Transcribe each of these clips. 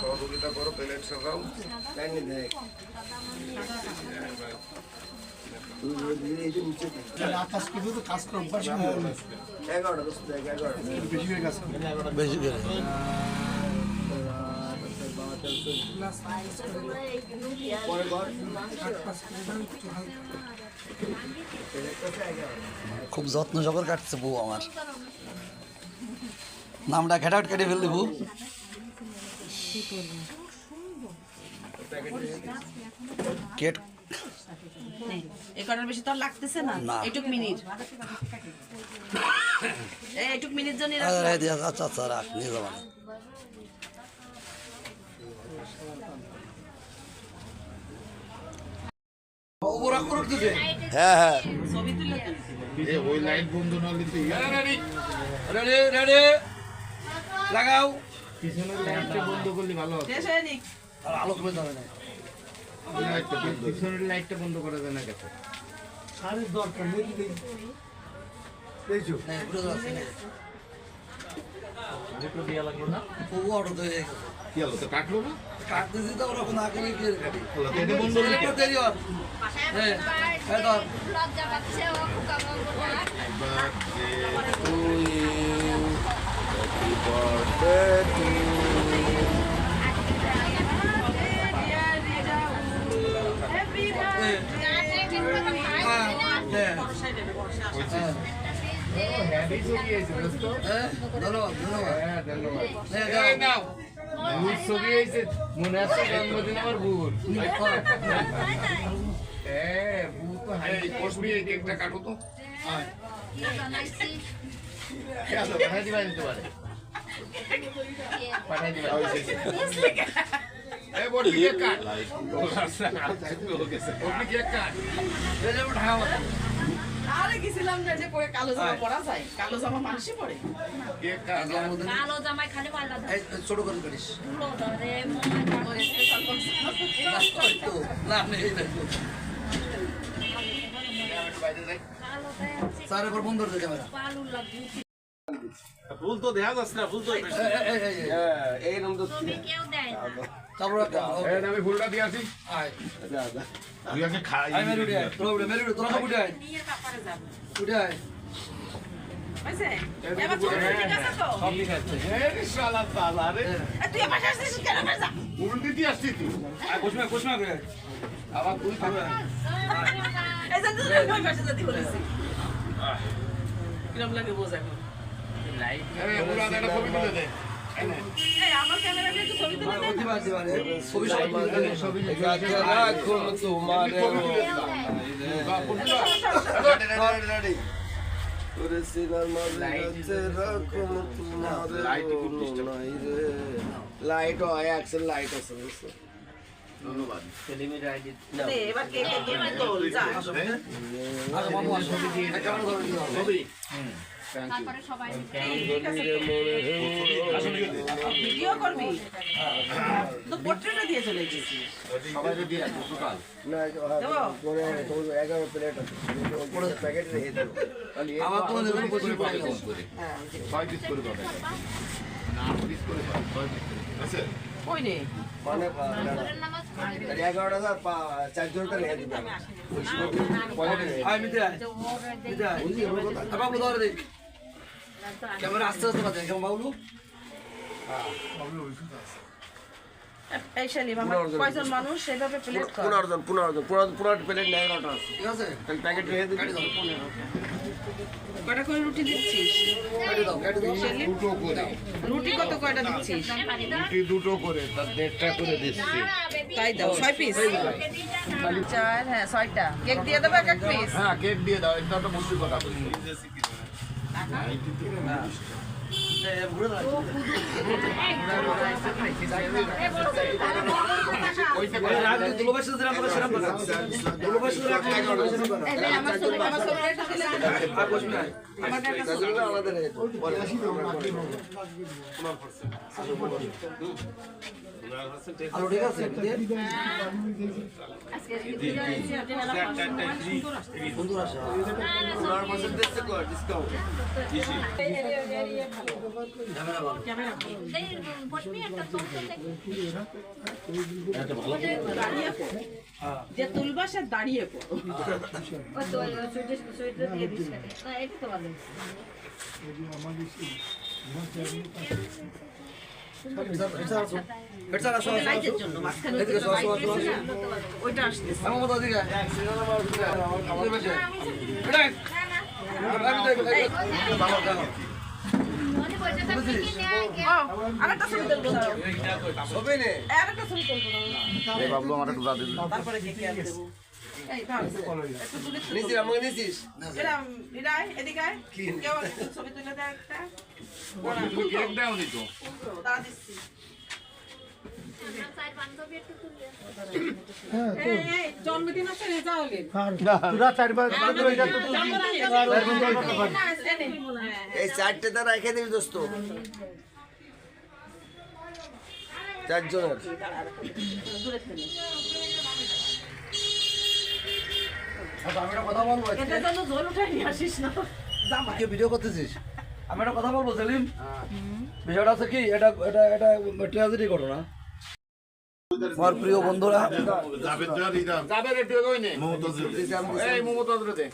সহযোগিতা করো প্লেট সাজাও আকাশ কিন্তু তো কাজ করে অভ্যাস বেশি করে কাজ করে বেশি করে খুব যত্ন সহকারে কাটছে বউ আমার নামটা ঘেটাট কেটে ফেল দেবো কেট একাটার বেশি তো লাগতেছে না এইটুক মিনিট এইটুক মিনিট জন্য আচ্ছা আচ্ছা রাখ নিয়ে যাবা হ্যাঁ হ্যাঁ ছবি তুলে ওই লাইট বন্ধ না হলে রেডি রেডি লাগাও পিছনের লাইটটা বন্ধ করলে ভালো হবে শেষ হয়নি আলো কমে যাবে না পিছনের লাইটটা বন্ধ করা যায় না কেন সারের দরকার নেই এইছো হ্যাঁ ঘুরে যাচ্ছে দুটো দিয়া লাগলো না ও অটো তো কি হলো তো কাটলো না কাটতে দিতে ওরকম না করে কি কাটি এটা বন্ধ করে একটু দেরি হয় হ্যাঁ হ্যাঁ ধর লজ্জা পাচ্ছে ও কামড় করবে to you. Happy birthday to you. Happy ছবি আছে দোস্ত ধন্যবাদ ধন্যবাদ হ্যাঁ ধন্যবাদ হ্যাঁ এই নাও ভূত ছবি আছে মনে আছে জন্মদিন আমার ভূত হ্যাঁ ভূত তো হাই কসবি এই কেকটা কাটো তো পাঠাই দিবা দিতে পারে পাঠাই দিবা এই বড় কেক কাট ওপনি কেক কাট আরে গেছিলাম যে পরে কালো জামা পরা যায় কালো জামা মানুষই পরে কেক কাট কালো জামাই খালি পাল্লা ধরে এই ছোট করে করিস তুলো ধরে ওই স্পেশাল তো না নেই কালোটাই আছে স্যার এবার বন্ধ করে দে ক্যামেরা পালু লাগবে ফুল তো দেখা যাচ্ছে না ফুল তো এই নাম তো তুমি কেউ দেয় না তারপর এই আমি ফুলটা দিয়ে আসি আয় তুই আগে খাই আয় মেরুডি আয় তোরা মেরুডি তোরা উঠে আয় নিয়ে তারপরে যাবো উঠে আয় বুঝছে এবার ছোট ঠিক আছে তো সব ঠিক আছে এই শালা তালা রে তুই আমার সাথে কেন করে যা ফুল দিতে আসছি তুই কোশমা করে আবার তুই খাবে এই যে তুই ওই পাশে যেতে বলেছি কিরম লাগে বোঝা এখন লাইট এই পুরা একটা ছবি তুলে দে এই আমার ক্যামেরা দিয়ে একটু ছবি তুলে দে দিবা দিবা রে ছবি ছবি রাখুন তোমার রেডি ওরে সিনার মাঝে আছে রাখুন তোমার লাইট হয় অ্যাকশন লাইট আছে ধন্যবাদ দে এবার কে কে কে তোল যা আগে মামু আসো ক্যামেরা ধরে দিও ছবি তারপরে সবাই ভিডিও করবি তো পোর্ট্রেটে দিয়ে চলে গেছি সবাই দিয়ে টোটাল না পরে 11 প্লেট আছে পরে প্যাকেট রেখে দিও তাহলে আমার কোনো দেবেন বসে পাই না 6 পিস করে পাবে না 8 পিস করে পাবে 6 পিস করে আছে ওই নে মানে নামাজ 11টা 4 জনটা রেখে দিবে আয় মিতে আয় মিতে আয় বাবু ধরে দে ক্যামেরা আস্তে আস্তে বাজে কেমন বাবলু এই শালি মামা কয়জন মানুষ সেভাবে প্লেট কর 15 প্লেট নেয় নটা আছে ঠিক আছে তাহলে প্যাকেট রেখে দিবি কাটি দাও কয়টা করে রুটি দিচ্ছিস কাটি দাও শালি দুটো করে রুটি কত কয়টা দিচ্ছিস রুটি দুটো করে তার 1.5টা করে দিচ্ছি তাই দাও 6 পিস 4 হ্যাঁ 6টা কেক দিয়ে দেবে এক পিস হ্যাঁ কেক দিয়ে দাও এটা একটা মুশকিল কথা বলছি ঘুরে দাও দুলো বসে দিলাম করে সেরাম বানা দুলো বসে রাখ আমার ছবি একটা দিলে আর বসবি না আমার একটা ছবি আলাদা রেখে আলু ঠিক আছে সুন্দর আসে বসবি একটা চলতে যে তুলবা সে দাঁড়িয়ে পড়ো ওই তো সুইটার দিয়ে দিস না এটা তো ভালো লাইটের জন্য মাঝখানে লাইট দিয়েছে না ওইটা আসতেছে আমার মতো দিকে মনে পড়ছে তো কি নেয় আরেকটা ছবি তুলবো দাঁড়াও। সবই নে আরেকটা ছবি তুলবো দাঁড়াও। বাবলু আমার একটু দাদি তারপরে দেখে আর দেবো এই ভালো একটু তুলে নিছিস আমাকে নিছিস এরা এদিকে আয়। কেউ একটু ছবি তুলে দেয় একটা কেক দাও নি তো দাঁড়া দিচ্ছি সাইড বান্ধবী একটু তুলে এই জন্মদিন আছে রে যাওলে এই চারটে তারা রেখে দিবি দোস্ত চারজনের আমি একটা কথা বলবো এটার জন্য জল উঠাই নিয়ে আসিস না জামাই কে ভিডিও করতেছিস আমি একটা কথা বলবো সেলিম বিষয়টা আছে কি এটা এটা এটা ট্র্যাজেডি ঘটনা আমার প্রিয় বন্ধুরা যাবে রে তুই কইনে এই মমতাজ রে দে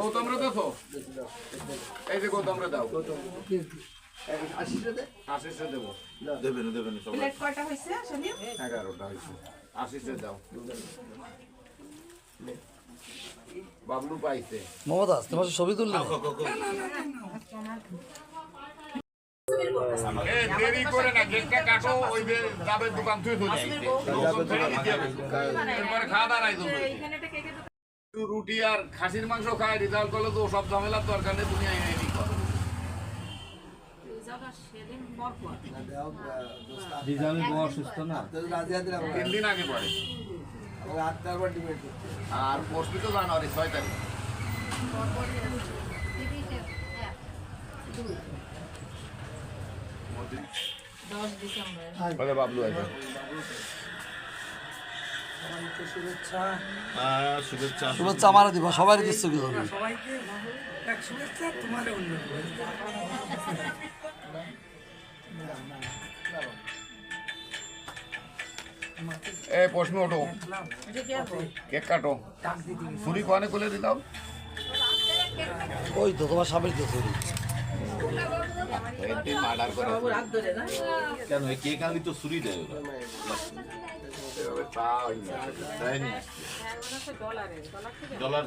গৌতম রে দেখো এই যে গৌতম রে দাও আশিসে দেবো প্লেট কয়টা হয়েছে সলিম 11টা হয়েছে আশিসে দাও বাবলু পাইছে মমতাজ তোমার ছবি তুললে এ দেরি করে না কেকটা কাটো ওই যে যাবে দোকান তুই চলে এরপরে খাওয়া দাওয়া নাই তুমি রুটি আর খাসির মাংস খায় রেজাল্ট করলে তো সব ঝামেলার দরকার নেই তুমি এই করো রাজিয়া দিলাম 3 দিন আগে পরে আটটার ডিমেট আর পোস্ট তো জানুয়ারি 6 তারিখ বলে বাবলু আছে শুভেচ্ছা আমারও দিবা সবাই দিচ্ছ কি ধরবে এই প্রশ্ন ওঠো কেক কাটো ছুরি কোয়ানে কোলে দিতাম ওই তো তোমার স্বামীর তো তৈরি একদিন মার্ডার করে রাত ধরে না কেন এই কেক আনলি তো ছুরি দেয় ওরা এভাবে তা হয় না, তাই না? ডলার